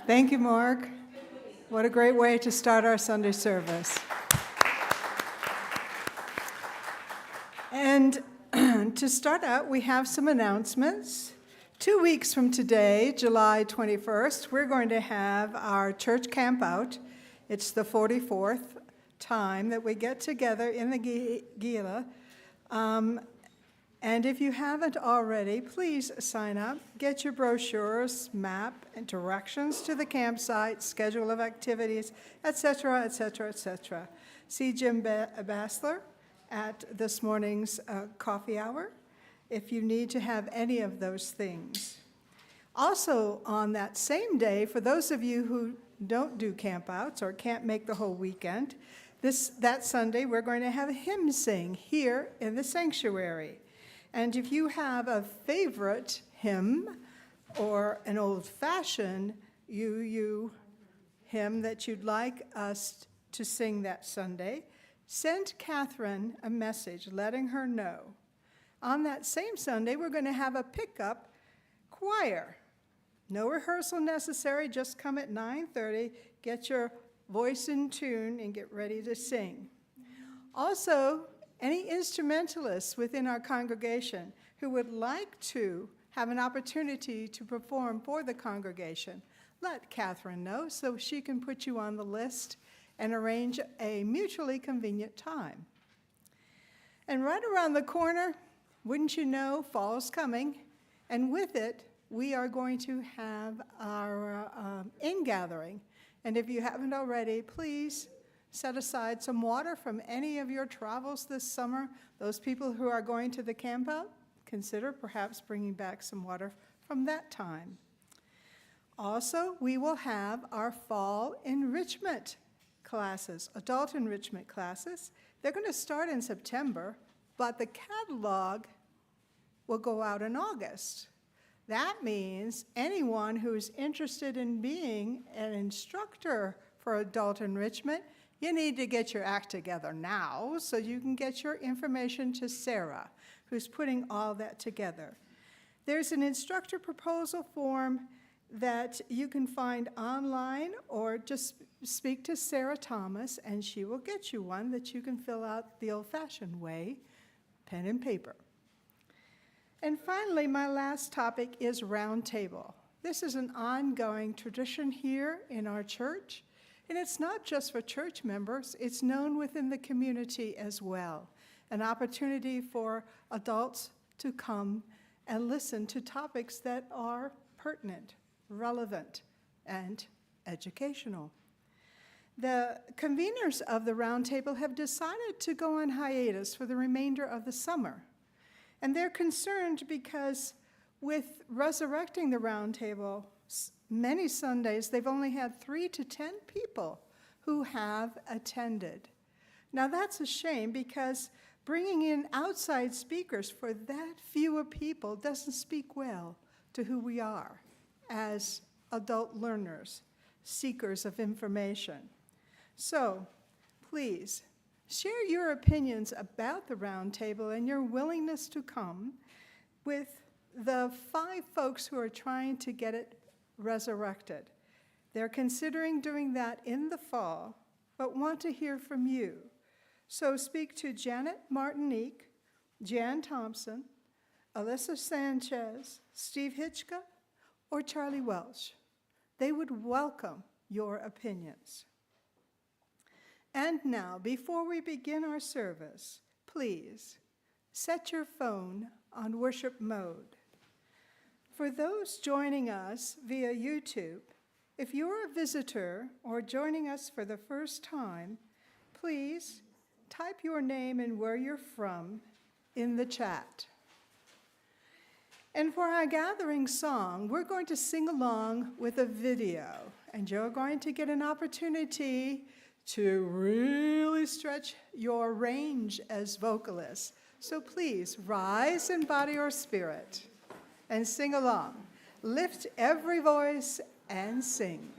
Thank you, Mark. What a great way to start our Sunday service. And to start out, we have some announcements. 2 weeks from today, July 21st, we're going to have our church camp out. It's the 44th time that we get together in the Gila. And if you haven't already, please sign up, get your brochures, map, and directions to the campsite, schedule of activities, etc., etc., etc. See Jim Bassler at this morning's coffee hour if you need to have any of those things. Also, on that same day, for those of you who don't do campouts or can't make the whole weekend, that Sunday we're going to have a hymn sing here in the sanctuary. And if you have a favorite hymn or an old-fashioned UU hymn that you'd like us to sing that Sunday, send Catherine a message letting her know. On that same Sunday, we're going to have a pickup choir. No rehearsal necessary, just come at 9:30, get your voice in tune, and get ready to sing. Also, any instrumentalists within our congregation who would like to have an opportunity to perform for the congregation, let Catherine know so she can put you on the list and arrange a mutually convenient time. And right around the corner, wouldn't you know, fall's coming, and with it, we are going to have our in-gathering. And if you haven't already, please set aside some water from any of your travels this summer. Those people who are going to the campout, consider perhaps bringing back some water from that time. Also, we will have our fall enrichment classes, adult enrichment classes. They're going to start in September, but the catalog will go out in August. That means anyone who is interested in being an instructor for adult enrichment, you need to get your act together now so you can get your information to Sarah, who's putting all that together. There's an instructor proposal form that you can find online, or just speak to Sarah Thomas and she will get you one that you can fill out the old-fashioned way, pen and paper. And finally, my last topic is roundtable. This is an ongoing tradition here in our church. And it's not just for church members, it's known within the community as well. An opportunity for adults to come and listen to topics that are pertinent, relevant, and educational. The conveners of the roundtable have decided to go on hiatus for the remainder of the summer. And they're concerned because with resurrecting the roundtable, many Sundays, they've only had 3 to 10 people who have attended. Now that's a shame because bringing in outside speakers for that fewer people doesn't speak well to who we are as adult learners, seekers of information. So please share your opinions about the roundtable and your willingness to come with the 5 folks who are trying to get it resurrected. They're considering doing that in the fall, but want to hear from you. So speak to Janet Martinique, Jan Thompson, Alyssa Sanchez, Steve Hitchka, or Charlie Welsh. They would welcome your opinions. And now, before we begin our service, please set your phone on worship mode. For those joining us via YouTube, if you're a visitor or joining us for the first time, please type your name and where you're from in the chat. And for our gathering song, we're going to sing along with a video, and you're going to get an opportunity to really stretch your range as vocalists. So please rise in body or spirit and sing along. Lift every voice and sing.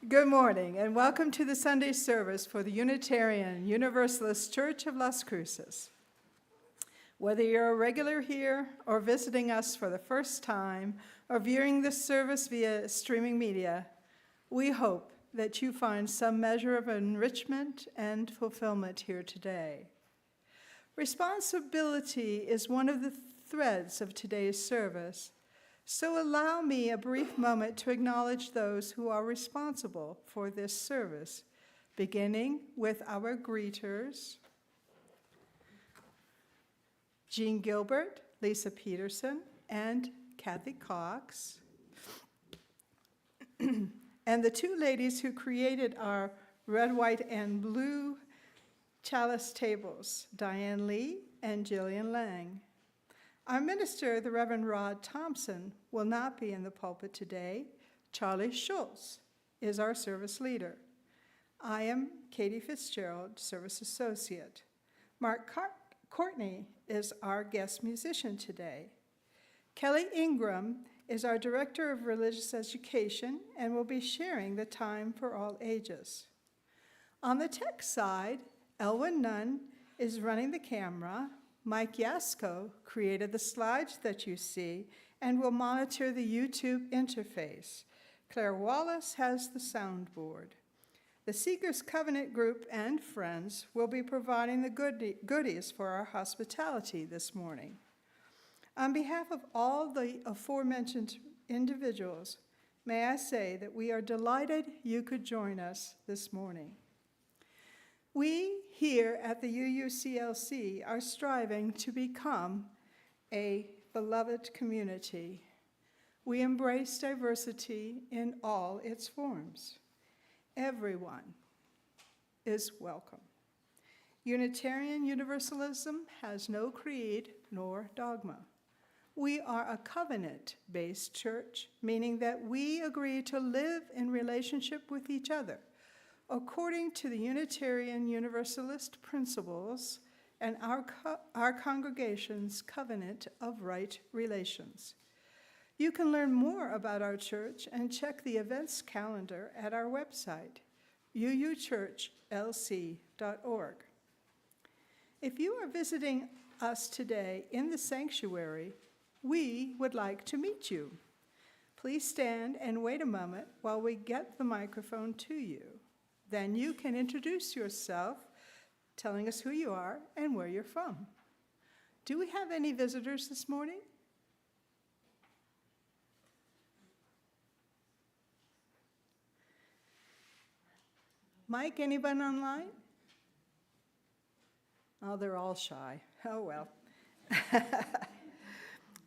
Good morning, and welcome to the Sunday service for the Unitarian Universalist Church of Las Cruces. Whether you're a regular here or visiting us for the first time or viewing this service via streaming media, we hope that you find some measure of enrichment and fulfillment here today. Responsibility is one of the threads of today's service. So allow me a brief moment to acknowledge those who are responsible for this service, beginning with our greeters, Jean Gilbert, Lisa Peterson, and Kathy Cox. And the two ladies who created our red, white, and blue chalice tables, Diane Lee and Jillian Lang. Our minister, the Reverend Rod Thompson, will not be in the pulpit today. Charlie Scholz is our service leader. I am Katie Fitzgerald, service associate. Courtney is our guest musician today. Kelly Ingram is our director of religious education and will be sharing the time for all ages. On the tech side, Elwin Nunn is running the camera. Mike Yasko created the slides that you see and will monitor the YouTube interface. Claire Wallace has the soundboard. The Seekers Covenant Group and friends will be providing the goodies for our hospitality this morning. On behalf of all the aforementioned individuals, may I say that we are delighted you could join us this morning. We here at the UUCLC are striving to become a beloved community. We embrace diversity in all its forms. Everyone is welcome. Unitarian Universalism has no creed nor dogma. We are a covenant-based church, meaning that we agree to live in relationship with each other according to the Unitarian Universalist principles and our congregation's covenant of right relations. You can learn more about our church and check the events calendar at our website, uuchurchlc.org. If you are visiting us today in the sanctuary, we would like to meet you. Please stand and wait a moment while we get the microphone to you. Then you can introduce yourself, telling us who you are and where you're from. Do we have any visitors this morning? Mike, anyone online? Oh, they're all shy. Oh, well.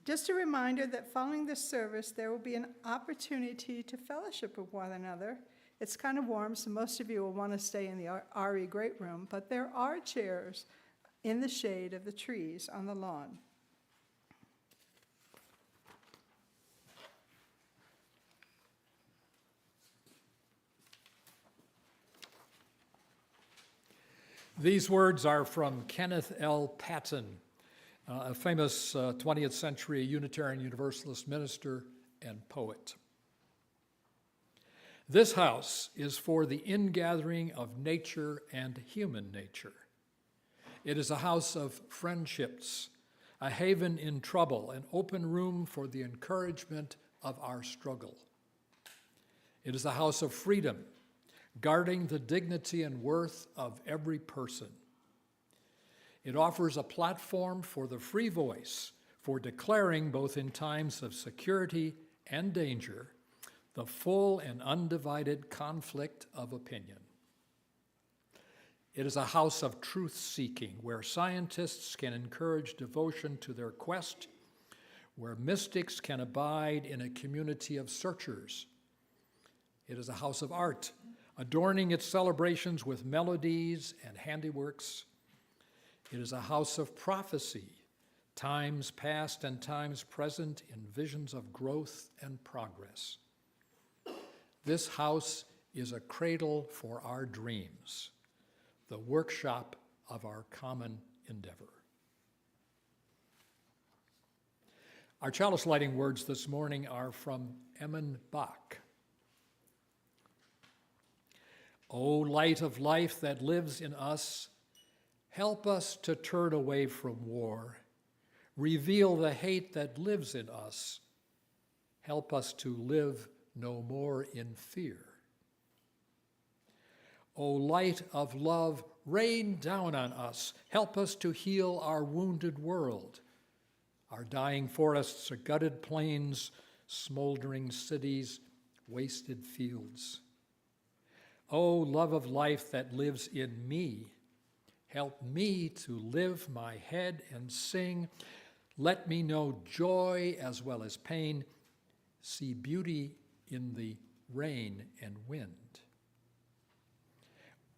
Just a reminder that following this service, there will be an opportunity to fellowship with one another. It's kind of warm, so most of you will want to stay in the RE Great Room, but there are chairs in the shade of the trees on the lawn. These words are from Kenneth L. Patton, a famous 20th century Unitarian Universalist minister and poet. This house is for the ingathering of nature and human nature. It is a house of friendships, a haven in trouble, an open room for the encouragement of our struggle. It is a house of freedom, guarding the dignity and worth of every person. It offers a platform for the free voice, for declaring, both in times of security and danger, the full and undivided conflict of opinion. It is a house of truth-seeking, where scientists can encourage devotion to their quest, where mystics can abide in a community of searchers. It is a house of art, adorning its celebrations with melodies and handiworks. It is a house of prophecy, times past and times present in visions of growth and progress. This house is a cradle for our dreams, the workshop of our common endeavor. Our chalice lighting words this morning are from Emin Bach. O light of life that lives in us, help us to turn away from war. Reveal the hate that lives in us. Help us to live no more in fear. O light of love, rain down on us. Help us to heal our wounded world. Our dying forests are gutted plains, smoldering cities, wasted fields. O love of life that lives in me, Help me to live my head and sing. Let me know joy as well as pain. See beauty in the rain and wind.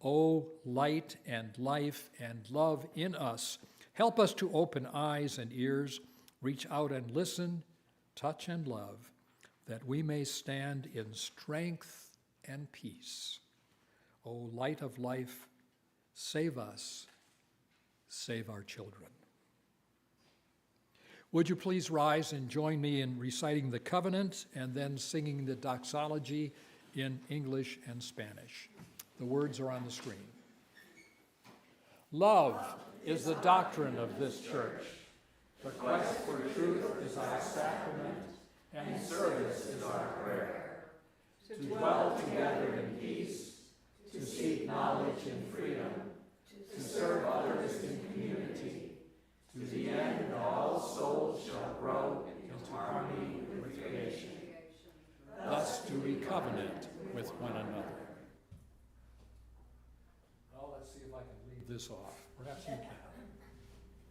O light and life and love in us, help us to open eyes and ears, reach out and listen, touch and love, that we may stand in strength and peace. O light of life, save us, save our children. Would you please rise and join me in reciting the covenant and then singing the doxology in English and Spanish. The words are on the screen. Love is the doctrine of this church. The quest for truth is our sacrament, and service is our prayer. To dwell together in peace, to seek knowledge in freedom, to serve others in community, to the end all souls shall grow into harmony with creation. Thus do we covenant with one another. Well, let's see if I can leave this off. Perhaps you can.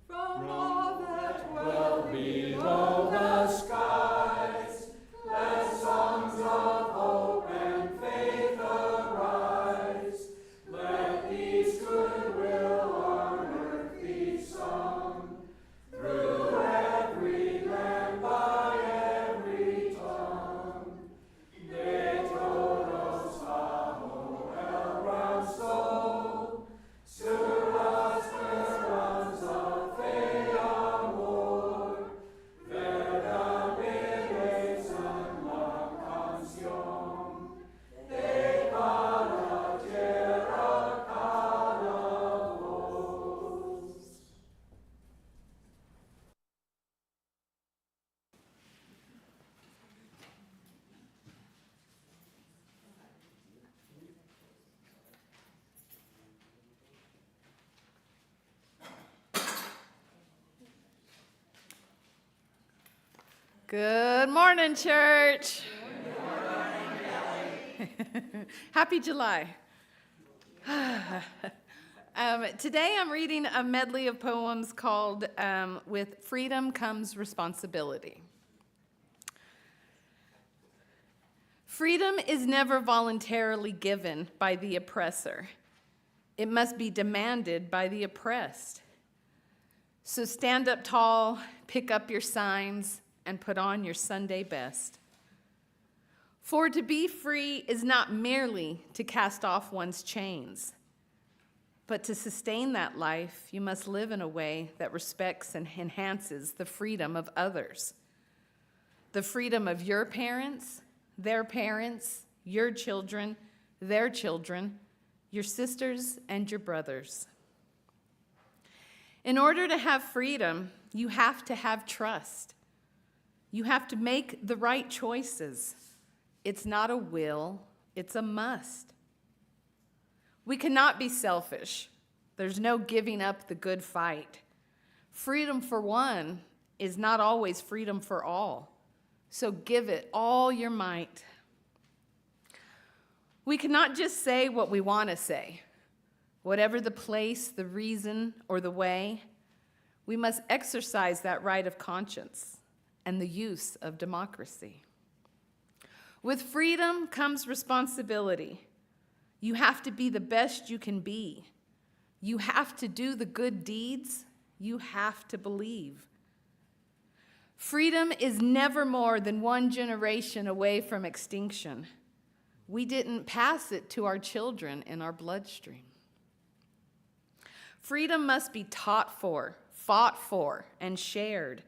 From all that Well below the skies, let songs of hope and faith arise. Let peace, goodwill on earth be sung, through every land, by every tongue. De todos bajo el gran sol, sur las esperanzas fe amor, verdad belleza en la canción, de cada tierra, cada voz. Good morning, church. Happy July. Today I'm reading a medley of poems called With Freedom Comes Responsibility. Freedom is never voluntarily given by the oppressor. It must be demanded by the oppressed. So stand up tall, pick up your signs, and put on your Sunday best. For to be free is not merely to cast off one's chains, but to sustain that life, you must live in a way that respects and enhances the freedom of others. The freedom of your parents, your children, their children, your sisters, and your brothers. In order to have freedom, you have to have trust. You have to make the right choices. It's not a will, it's a must. We cannot be selfish. There's no giving up the good fight. Freedom for one is not always freedom for all. So give it all your might. We cannot just say what we want to say. Whatever the place, the reason, or the way, we must exercise that right of conscience and the use of democracy. With freedom comes responsibility. You have to be the best you can be. You have to do the good deeds. You have to believe. Freedom is never more than one generation away from extinction. We didn't pass it to our children in our bloodstream. Freedom must be taught for, fought for, and shared.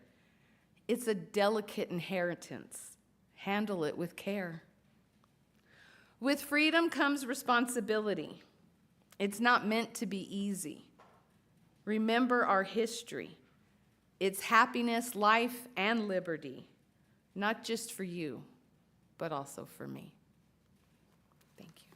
It's a delicate inheritance. Handle it with care. With freedom comes responsibility. It's not meant to be easy. Remember our history. It's happiness, life, and liberty, not just for you, but also for me. Thank you.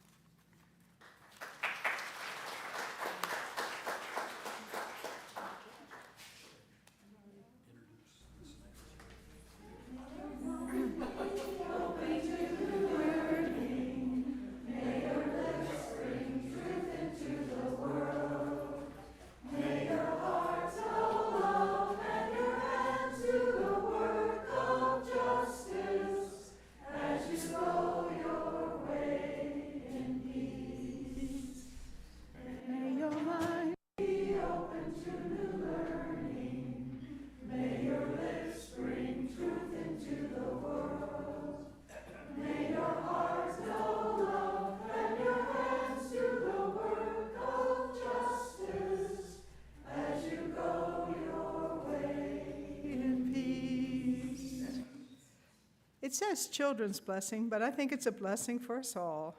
It says children's blessing, but I think it's a blessing for us all.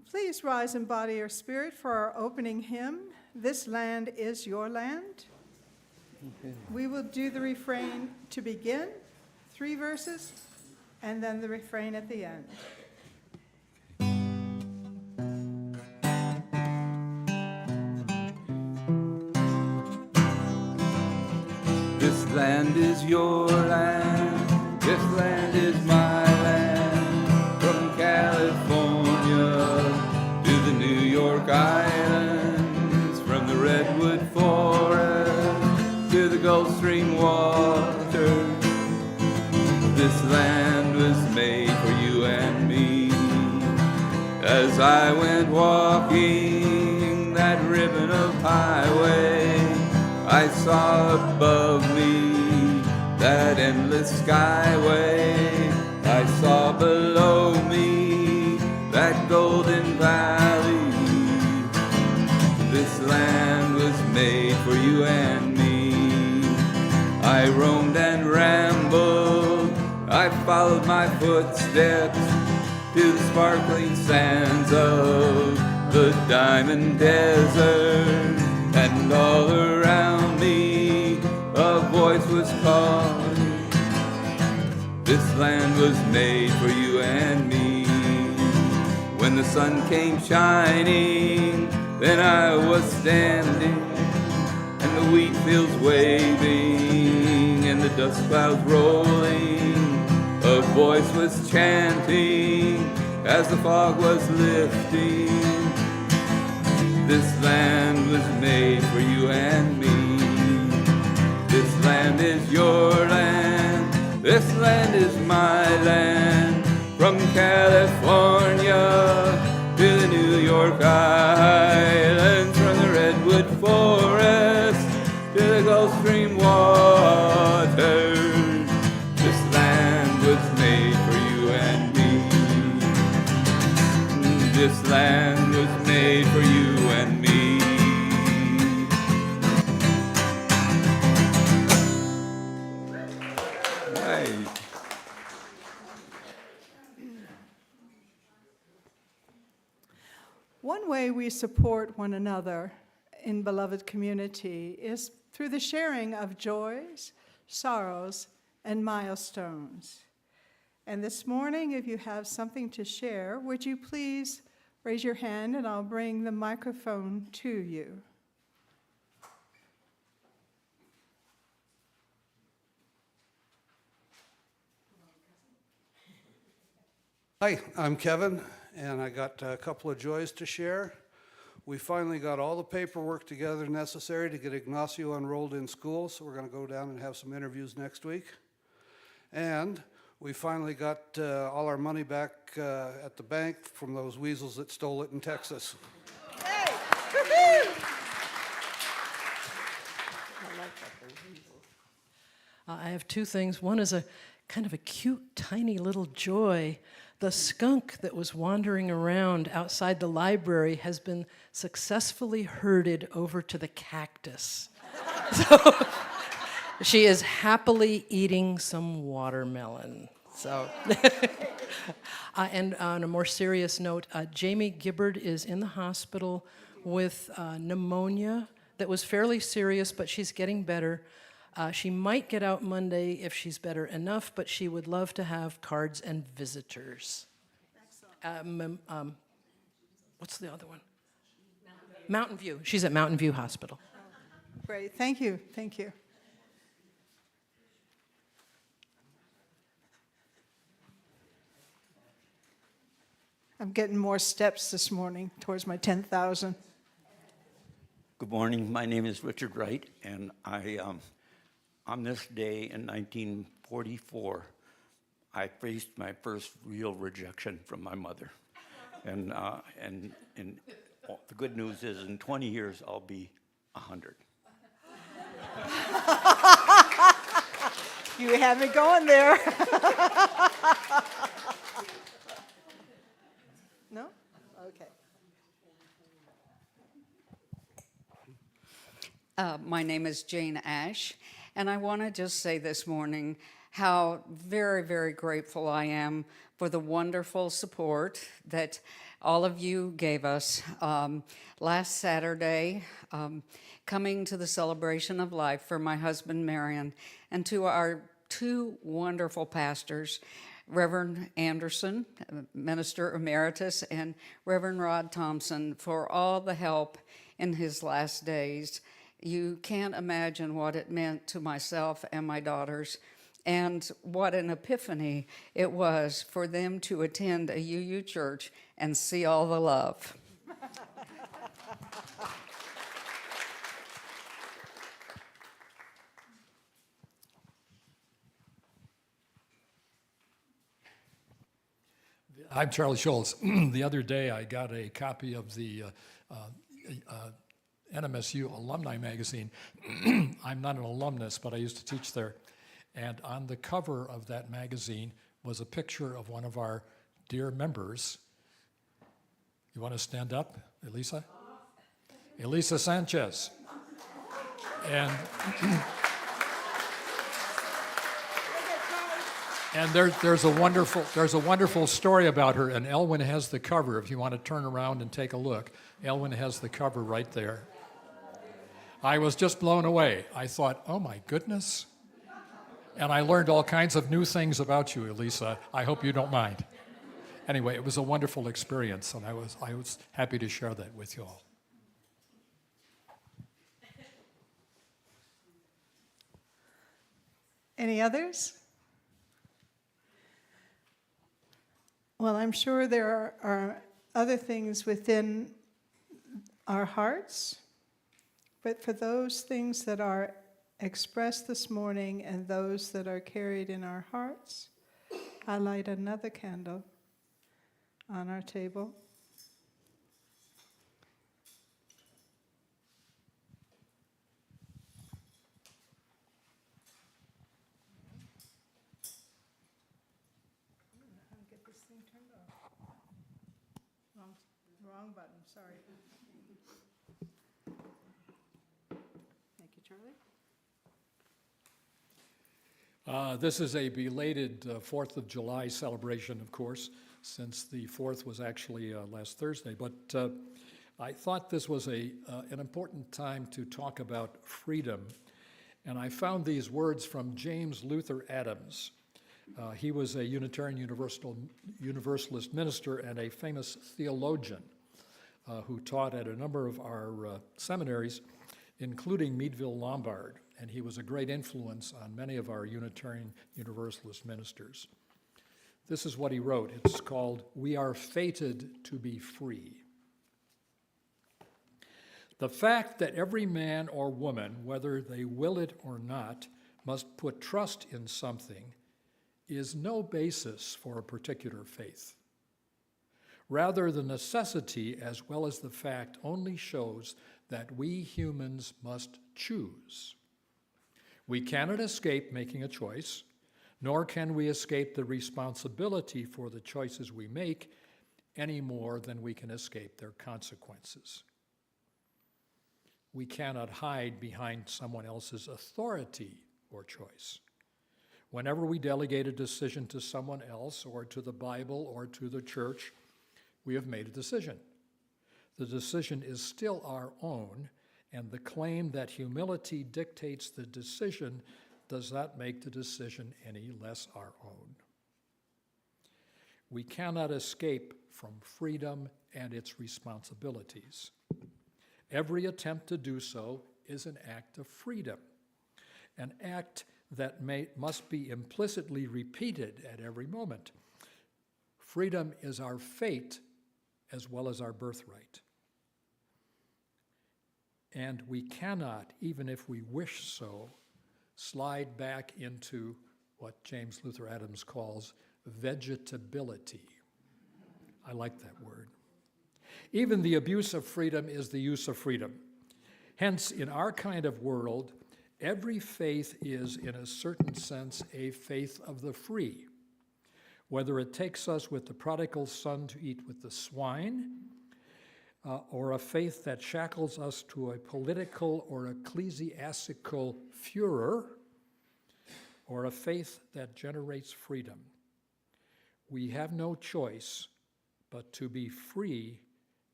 Please rise in body or spirit for our opening hymn, This Land Is Your Land. Okay. We will do the refrain to begin, 3 verses, and then the refrain at the end. This land is your land, this land is my land, from California to the New York Islands, from the redwood forest to the Gulf Stream waters. This land was made for you and me. As I went walking that ribbon of highway, I saw above me that endless skyway. I saw below me that golden valley. This land was made for you and me. I roamed and rambled, I followed my footsteps to the sparkling sands of the Diamond Desert, and all around me a voice was calling. This land was made for you and me. When the sun came shining, then I was standing, and the wheat fields waving, and the dust clouds rolling. A voice was chanting as the fog was lifting. This land was made for you and me. This land is your land, this land is my land, from California to the New York Islands, from the redwood forest to the Gulf Stream waters. This land was made for you and me. This land was made for you and me. Right. One way we support one another in beloved community is through the sharing of joys, sorrows, and milestones. And this morning, if you have something to share, would you please raise your hand and I'll bring the microphone to you. Hi, I'm Kevin, and I got a couple of joys to share. We finally got all the paperwork together necessary to get Ignacio enrolled in school, so we're going to go down and have some interviews next week. And we finally got all our money back at the bank from those weasels that stole it in Texas. Hey! I have 2 things. One is a kind of a cute, tiny little joy. The skunk that was wandering around outside the library has been successfully herded over to the cactus. So she is happily eating some watermelon. So, and on a more serious note, Jamie Gibbard is in the hospital with pneumonia that was fairly serious, but she's getting better. She might get out Monday if she's better enough, but she would love to have cards and visitors. What's the other one? Mountain View. She's at Mountain View Hospital. Great, thank you, thank you. I'm getting more steps this morning towards my 10,000. Good morning. My name is Richard Wright, and on this day in 1944, I faced my first real rejection from my mother. And the good news is, in 20 years, I'll be 100. You have it going there. No? Okay. My name is Jane Ash, and I want to just say this morning how very, very grateful I am for the wonderful support that all of you gave us last Saturday, coming to the celebration of life for my husband, Marion, and to our two wonderful pastors, Reverend Anderson, Minister Emeritus, and Reverend Rod Thompson, for all the help in his last days. You can't imagine what it meant to myself and my daughters, and what an epiphany it was for them to attend a UU church and see all the love. I'm Charlie Scholz. The other day, I got a copy of the NMSU Alumni Magazine. I'm not an alumnus, but I used to teach there. And on the cover of that magazine was a picture of one of our dear members. You want to stand up, Elisa? Elisa Sanchez. And And there's a wonderful story about her, and Elwyn has the cover. If you want to turn around and take a look, Elwyn has the cover right there. I was just blown away. I thought, oh my goodness. And I learned all kinds of new things about you, Elisa. I hope you don't mind. Anyway, it was a wonderful experience, and I was happy to share that with you all. Any others? Well, I'm sure there are other things within our hearts, but for those things that are expressed this morning and those that are carried in our hearts, I light another candle on our table. Wrong button, sorry. Thank you, Charlie. This is a belated 4th of July celebration, of course, since the 4th was actually last Thursday. But I thought this was an important time to talk about freedom. And I found these words from James Luther Adams. He was a Unitarian Universalist minister and a famous theologian who taught at a number of our seminaries, including Meadville Lombard, and he was a great influence on many of our Unitarian Universalist ministers. This is what he wrote. It's called, "We Are Fated to Be Free." The fact that every man or woman, whether they will it or not, must put trust in something is no basis for a particular faith. Rather, the necessity as well as the fact only shows that we humans must choose. We cannot escape making a choice, nor can we escape the responsibility for the choices we make any more than we can escape their consequences. We cannot hide behind someone else's authority or choice. Whenever we delegate a decision to someone else or to the Bible or to the church, we have made a decision. The decision is still our own, and the claim that humility dictates the decision does not make the decision any less our own. We cannot escape from freedom and its responsibilities. Every attempt to do so is an act of freedom, an act that must be implicitly repeated at every moment. Freedom is our fate as well as our birthright. And we cannot, even if we wish so, slide back into what James Luther Adams calls vegetability. I like that word. Even the abuse of freedom is the use of freedom. Hence, in our kind of world, every faith is, in a certain sense, a faith of the free. Whether it takes us with the prodigal son to eat with the swine, or a faith that shackles us to a political or ecclesiastical furor, or a faith that generates freedom. We have no choice but to be free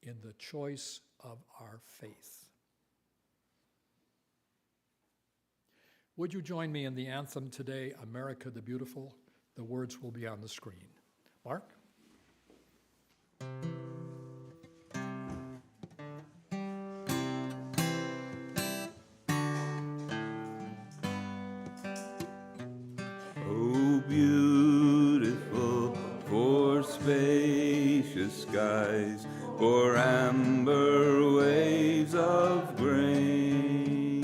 in the choice of our faith. Would you join me in the anthem today, America the Beautiful? The words will be on the screen. Mark? Oh, beautiful for spacious skies, for amber waves of grain,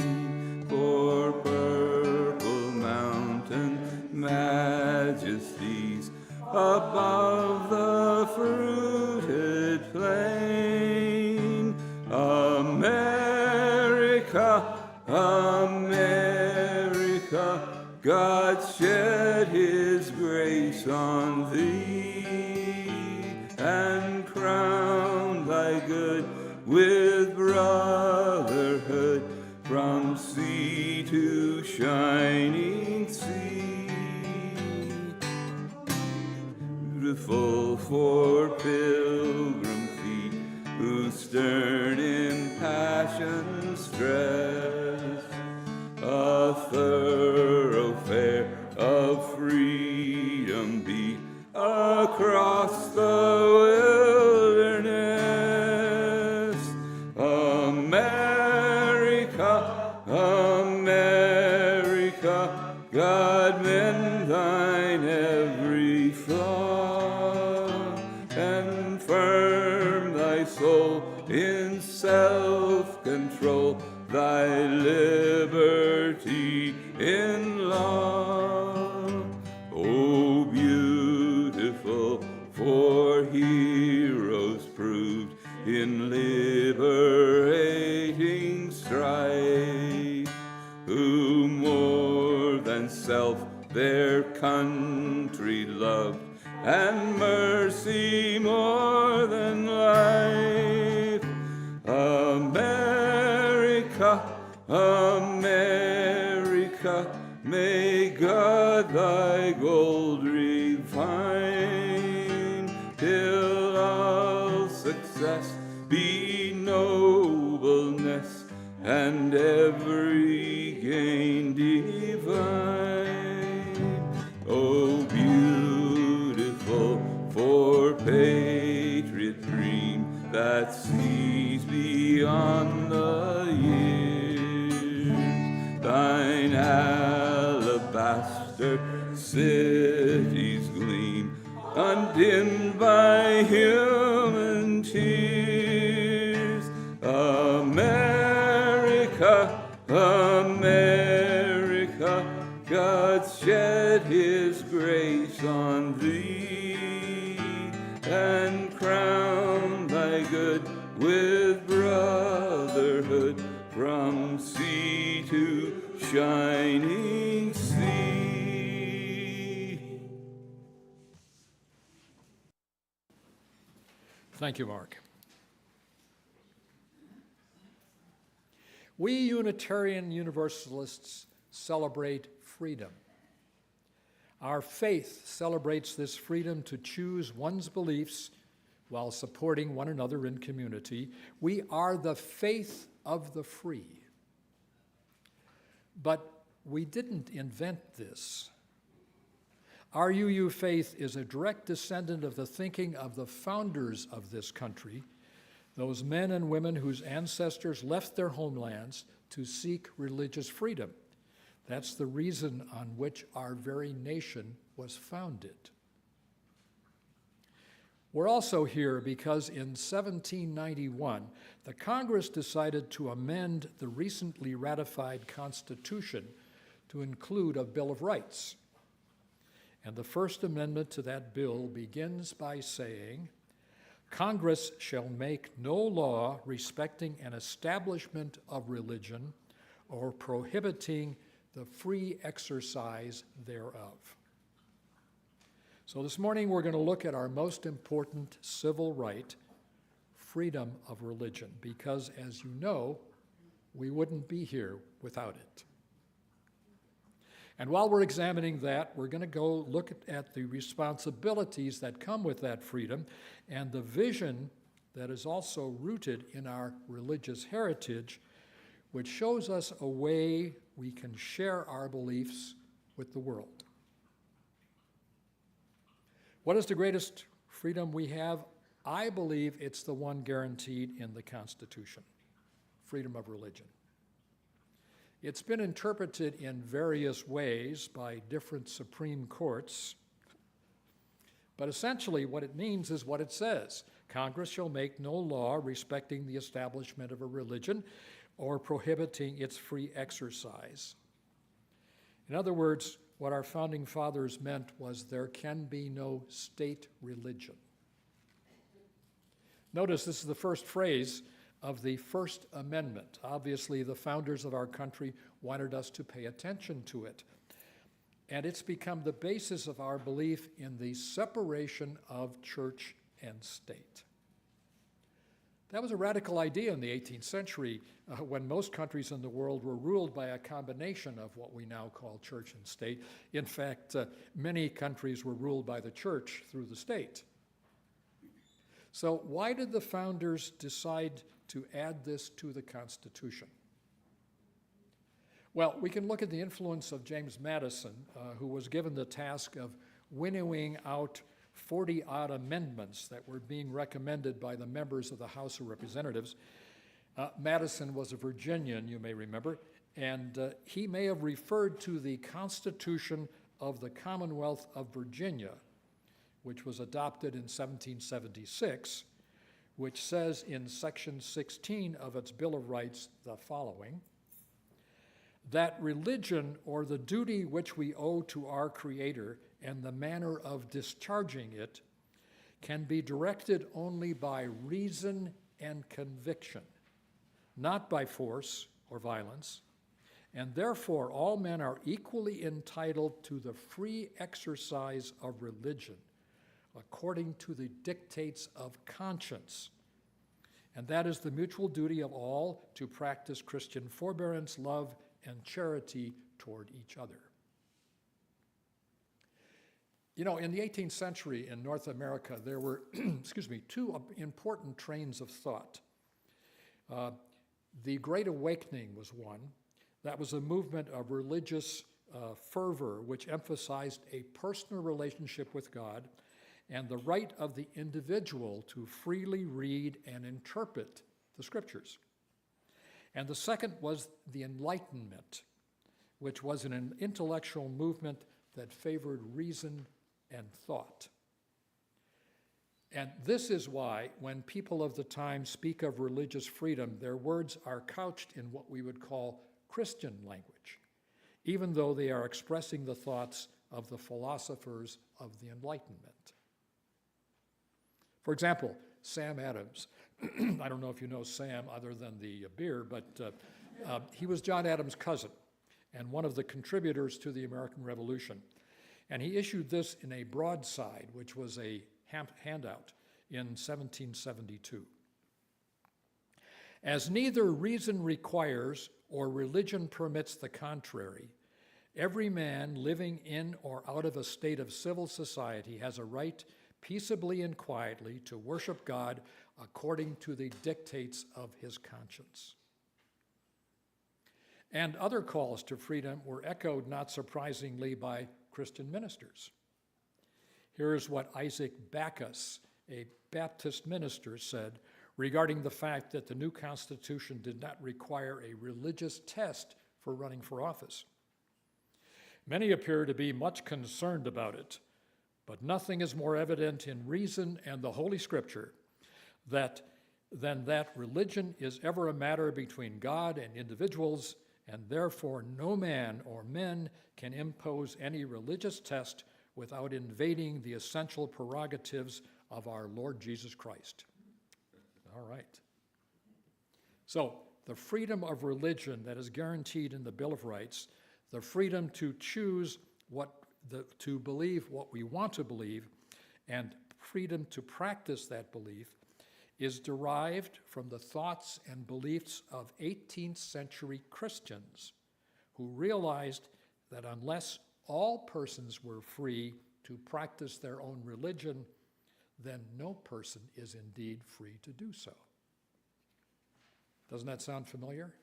for purple mountain majesties above the fruited plain. America, America, God shed his grace on thee, and crowned thy good with brotherhood from sea to shining sea. Beautiful for pilgrim feet who stern in passion stress, a thoroughfare of freedom beat across the wilderness. America, America, God mend thine every flaw, and firm thy soul in self-control, thy liberty in law. Oh, beautiful for heroes proved in liberating strife, who more than self their country loved, and mercy more than life. America, America, may God thy gold refine, till all success be nobleness, and every gain divine. Oh, beautiful for patriot dream that sees beyond the years, thine alabaster cities gleam, undimmed by human tears. America, America, God shed his grace on thee, and crowned thy good with brotherhood from sea to shining sea. Thank you, Mark. We Unitarian Universalists celebrate freedom. Our faith celebrates this freedom to choose one's beliefs while supporting one another in community. We are the faith of the free. But we didn't invent this. Our UU faith is a direct descendant of the thinking of the founders of this country, those men and women whose ancestors left their homelands to seek religious freedom. That's the reason on which our very nation was founded. We're also here because in 1791, the Congress decided to amend the recently ratified Constitution to include a Bill of Rights. And the First Amendment to that bill begins by saying, Congress shall make no law respecting an establishment of religion or prohibiting the free exercise thereof. So this morning we're going to look at our most important civil right, freedom of religion, because as you know, we wouldn't be here without it. And while we're examining that, we're going to go look at the responsibilities that come with that freedom and the vision that is also rooted in our religious heritage, which shows us a way we can share our beliefs with the world. What is the greatest freedom we have? I believe it's the one guaranteed in the Constitution, freedom of religion. It's been interpreted in various ways by different Supreme Courts, but essentially what it means is what it says. Congress shall make no law respecting the establishment of a religion or prohibiting its free exercise. In other words, what our founding fathers meant was there can be no state religion. Notice this is the first phrase of the First Amendment. Obviously, the founders of our country wanted us to pay attention to it. And it's become the basis of our belief in the separation of church and state. That was a radical idea in the 18th century when most countries in the world were ruled by a combination of what we now call church and state. In fact, many countries were ruled by the church through the state. So why did the founders decide to add this to the Constitution? Well, we can look at the influence of James Madison, who was given the task of winnowing out 40-odd amendments that were being recommended by the members of the House of Representatives. Madison was a Virginian, you may remember, and he may have referred to the Constitution of the Commonwealth of Virginia, which was adopted in 1776, which says in Section 16 of its Bill of Rights the following: that religion or the duty which we owe to our Creator and the manner of discharging it can be directed only by reason and conviction, not by force or violence, and therefore all men are equally entitled to the free exercise of religion according to the dictates of conscience. And that is the mutual duty of all to practice Christian forbearance, love, and charity toward each other. You know, in the 18th century in North America, there were, two important trains of thought. The Great Awakening was one. That was a movement of religious fervor which emphasized a personal relationship with God and the right of the individual to freely read and interpret the scriptures. And the second was the Enlightenment, which was an intellectual movement that favored reason and thought. And this is why, when people of the time speak of religious freedom, their words are couched in what we would call Christian language, even though they are expressing the thoughts of the philosophers of the Enlightenment. For example, Sam Adams. I don't know if you know Sam other than the beer, but he was John Adams' cousin and one of the contributors to the American Revolution. And he issued this in a broadside, which was a handout in 1772. As neither reason requires or religion permits the contrary, every man living in or out of a state of civil society has a right peaceably and quietly to worship God according to the dictates of his conscience. And other calls to freedom were echoed, not surprisingly, by Christian ministers. Here is what Isaac Backus, a Baptist minister, said regarding the fact that the new Constitution did not require a religious test for running for office. Many appear to be much concerned about it, but nothing is more evident in reason and the Holy Scripture than that religion is ever a matter between God and individuals, and therefore no man or men can impose any religious test without invading the essential prerogatives of our Lord Jesus Christ. All right. So, the freedom of religion that is guaranteed in the Bill of Rights, the freedom to choose to believe what we want to believe, and freedom to practice that belief, is derived from the thoughts and beliefs of 18th century Christians who realized that unless all persons were free to practice their own religion, then no person is indeed free to do so. Doesn't that sound familiar?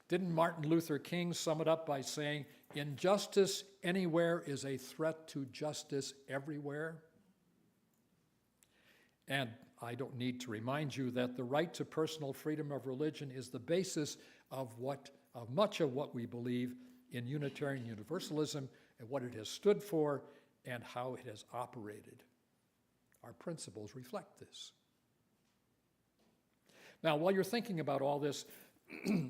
Didn't Martin Luther King sum it up by saying, injustice anywhere is a threat to justice everywhere? And I don't need to remind you that the right to personal freedom of religion is the basis of much of what we believe in Unitarian Universalism and what it has stood for and how it has operated. Our principles reflect this. Now, while you're thinking about all this,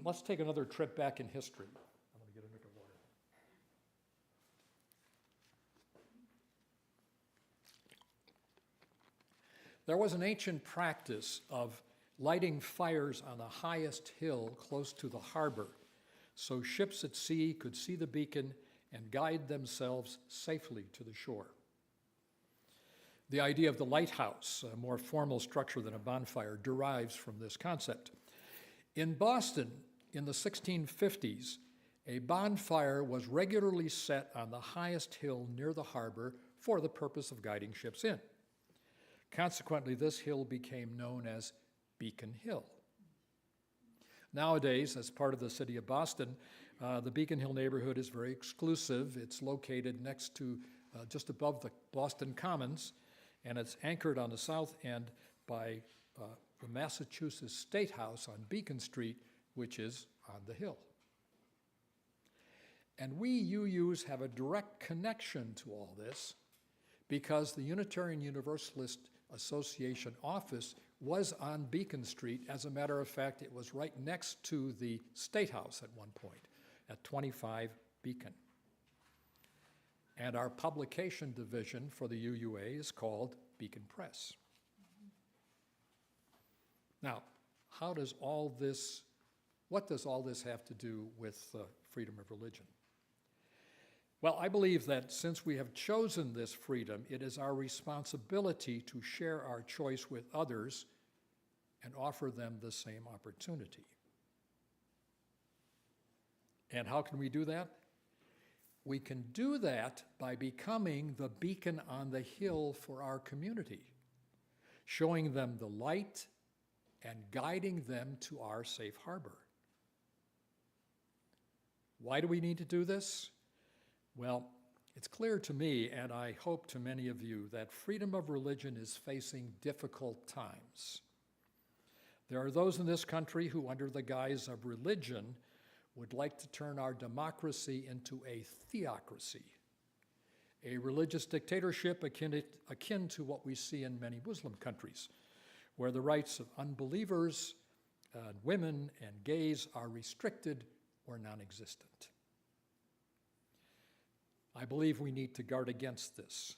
let's take another trip back in history. I'm going to get a drink of water. There was an ancient practice of lighting fires on the highest hill close to the harbor so ships at sea could see the beacon and guide themselves safely to the shore. The idea of the lighthouse, a more formal structure than a bonfire, derives from this concept. In Boston, in the 1650s, a bonfire was regularly set on the highest hill near the harbor for the purpose of guiding ships in. Consequently, this hill became known as Beacon Hill. Nowadays, as part of the city of Boston, the Beacon Hill neighborhood is very exclusive. It's located next to, just above the Boston Commons, and it's anchored on the south end by the Massachusetts State House on Beacon Street, which is on the hill. And we UUs have a direct connection to all this because the Unitarian Universalist Association office was on Beacon Street. As a matter of fact, it was right next to the State House at one point, at 25 Beacon. And our publication division for the UUA is called Beacon Press. Now, what does all this have to do with freedom of religion? Well, I believe that since we have chosen this freedom, it is our responsibility to share our choice with others and offer them the same opportunity. And how can we do that? We can do that by becoming the beacon on the hill for our community, showing them the light and guiding them to our safe harbor. Why do we need to do this? Well, it's clear to me, and I hope to many of you, that freedom of religion is facing difficult times. There are those in this country who, under the guise of religion, would like to turn our democracy into a theocracy, a religious dictatorship akin to what we see in many Muslim countries, where the rights of unbelievers, women, and gays are restricted or non-existent. I believe we need to guard against this.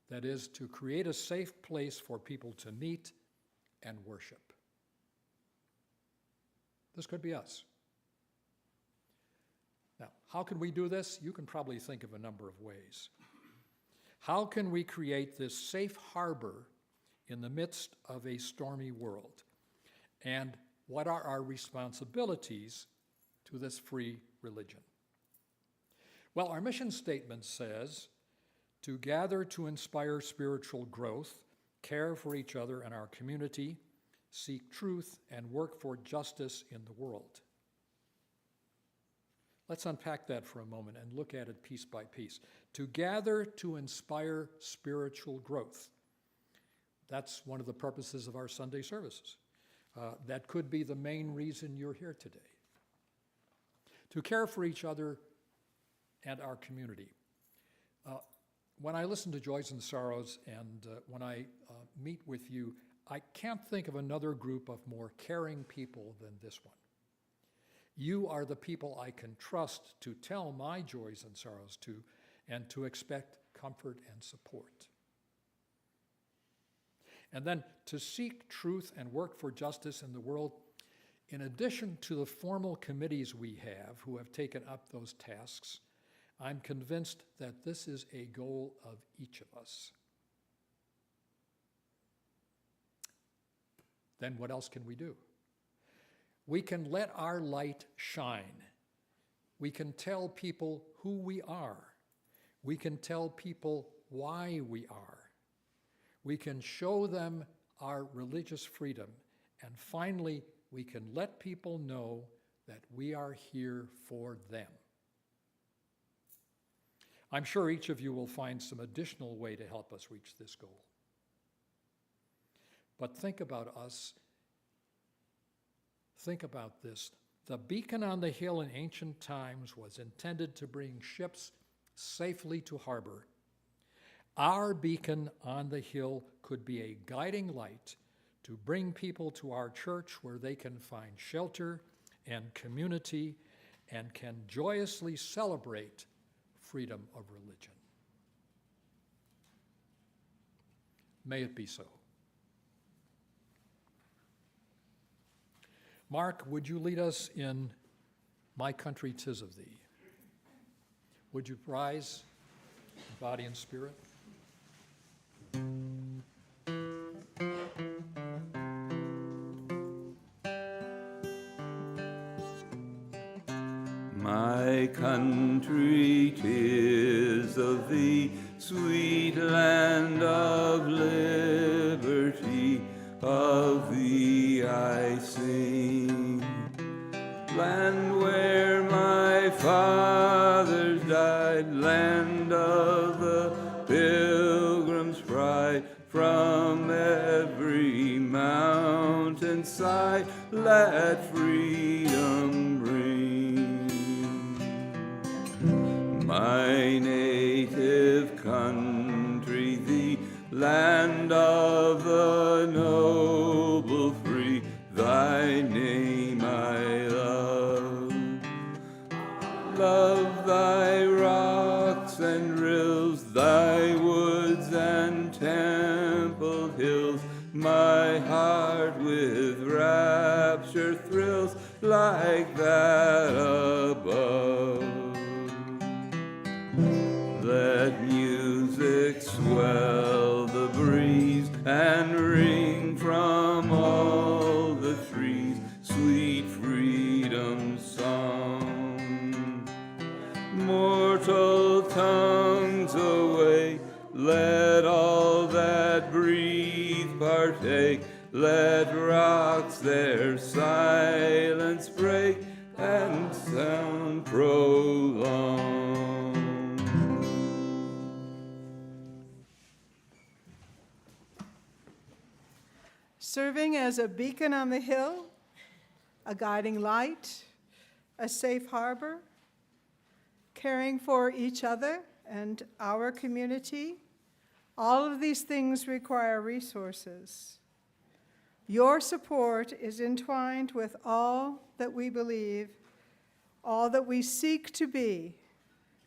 That is, to create a safe place for people to meet and worship. This could be us. Now, how can we do this? You can probably think of a number of ways. How can we create this safe harbor in the midst of a stormy world? And what are our responsibilities to this free religion? Well, our mission statement says, to gather to inspire spiritual growth, care for each other and our community, seek truth, and work for justice in the world. Let's unpack that for a moment and look at it piece by piece. To gather to inspire spiritual growth. That's one of the purposes of our Sunday services. That could be the main reason you're here today. To care for each other and our community. When I listen to Joys and Sorrows and when I meet with you, I can't think of another group of more caring people than this one. You are the people I can trust to tell my joys and sorrows to and to expect comfort and support. And then to seek truth and work for justice in the world, in addition to the formal committees we have who have taken up those tasks, I'm convinced that this is a goal of each of us. Then what else can we do? We can let our light shine. We can tell people who we are. We can tell people why we are. We can show them our religious freedom. And finally, we can let people know that we are here for them. I'm sure each of you will find some additional way to help us reach this goal. But think about us. Think about this. The beacon on the hill in ancient times was intended to bring ships safely to harbor. Our beacon on the hill could be a guiding light to bring people to our church where they can find shelter and community and can joyously celebrate freedom of religion. May it be so. Mark, would you lead us in My Country 'Tis of Thee? Would you rise in body and spirit? My country, 'tis of thee, sweet land of liberty, of thee I sing. Land where my fathers died, land of the pilgrim's pride, from every mountainside let freedom bring. My native country, the land of the noble free, thy name I love. Love thy rocks and rills, thy woods and temple hills, my heart with rapture thrills like that above. Let music swell the breeze and ring from all the trees, sweet freedom's song. Mortal tongues away, let all that breathe partake, let rocks their silence break and sound prolong. Serving as a beacon on the hill, a guiding light, a safe harbor, caring for each other and our community, all of these things require resources. Your support is entwined with all that we believe, all that we seek to be,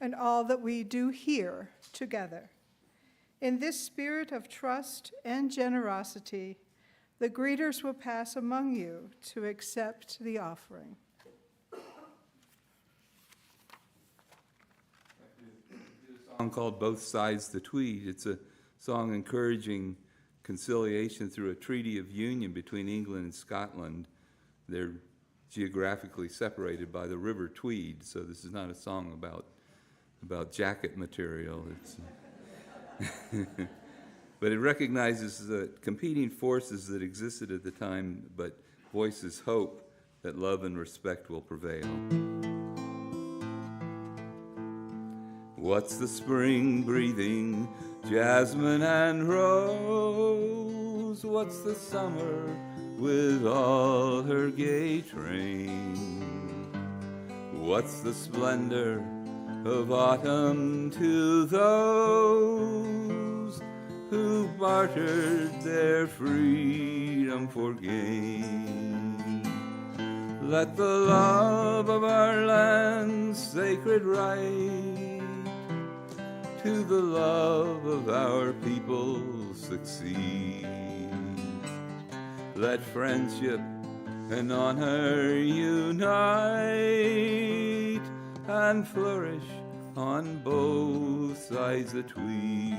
and all that we do here together. In this spirit of trust and generosity, the greeters will pass among you to accept the offering. A song called Both Sides the Tweed. It's a song encouraging conciliation through a treaty of union between England and Scotland. They're geographically separated by the River Tweed, so this is not a song about jacket material. It's but it recognizes the competing forces that existed at the time, but voices hope that love and respect will prevail. What's the spring breathing jasmine and rose? What's the summer with all her gay train? What's the splendor of autumn to those who bartered their freedom for gain? Let the love of our land's sacred right to the love of our people succeed. Let friendship and honor unite and flourish on both sides the Tweed.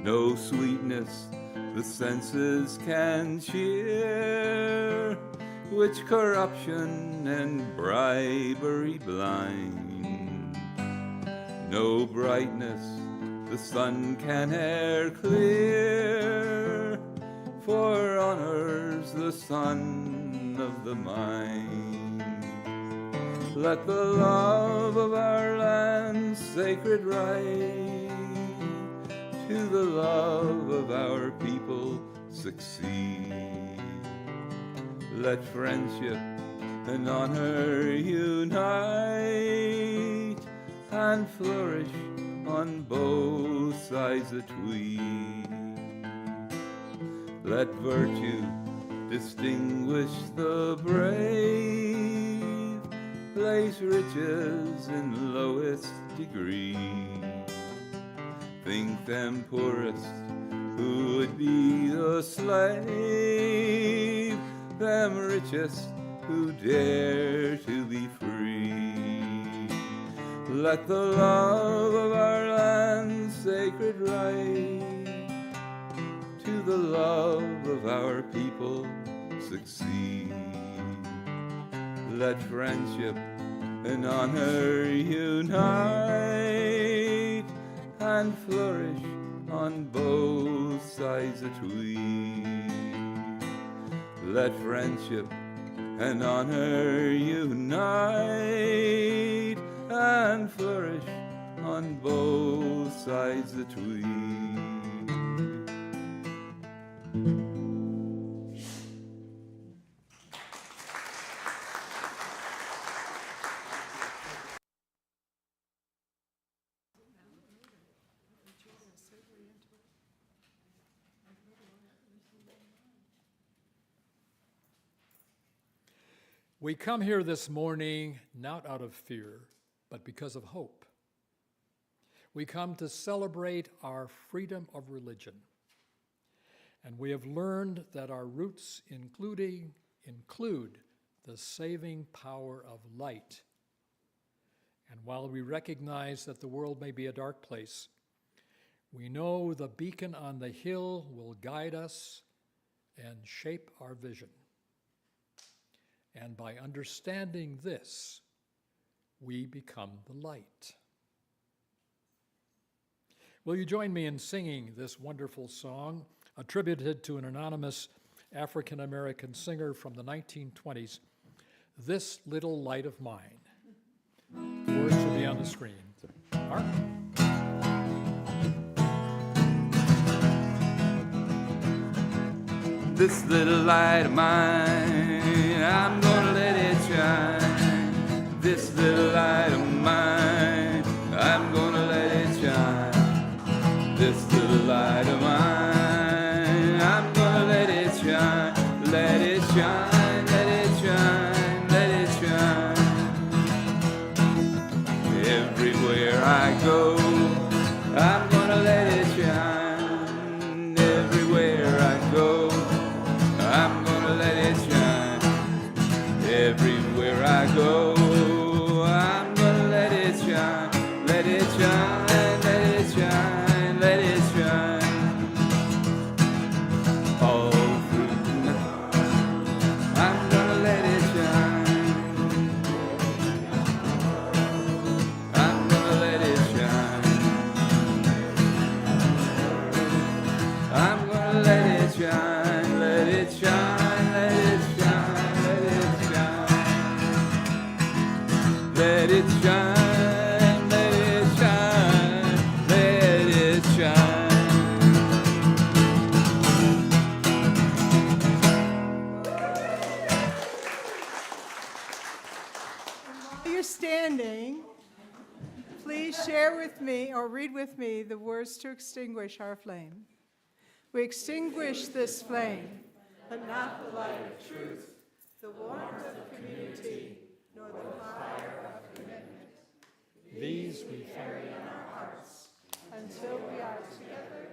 No sweetness the senses can cheer which corruption and bribery blind. No brightness the sun can e'er clear, for honors the son of the mind. Let the love of our land sacred right to the love of our people succeed. Let friendship and honor unite and flourish on both sides of Tweed. Let virtue distinguish the brave, place riches in lowest degree. Think them poorest who would be the slave, them richest who dare to be free. Let the love of our land sacred right to the love of our people succeed. Let friendship and honor unite and flourish on both sides of Tweed. Let friendship and honor unite and flourish on both sides of Tweed. We come here this morning not out of fear, but because of hope. We come to celebrate our freedom of religion. And we have learned that our roots include the saving power of light. And while we recognize that the world may be a dark place, we know the beacon on the hill will guide us and shape our vision. And by understanding this, we become the light. Will you join me in singing this wonderful song, attributed to an anonymous African-American singer from the 1920s, This Little Light of Mine? The words will be on the screen. Mark? This little light of mine, I'm gonna let it shine. This little light of mine, I'm gonna let it shine. This little light of mine, I'm gonna let it shine. Let it shine, let it shine, let it shine. Everywhere I go, I'm gonna let it shine. Everywhere I go, I'm gonna let it shine. Everywhere I go, I'm gonna let it shine. Let it shine, let it shine, let it shine. All through the night, I'm gonna let it shine. I'm gonna let it shine. I'm gonna let it shine, let it shine, let it shine, let it shine. Let it shine, let it shine, let it shine. While you're standing, please share with me or read with me the words to extinguish our flame. We extinguish this flame, but not the light of truth, the warmth of community, nor the fire of commitment. These we carry in our hearts until we are together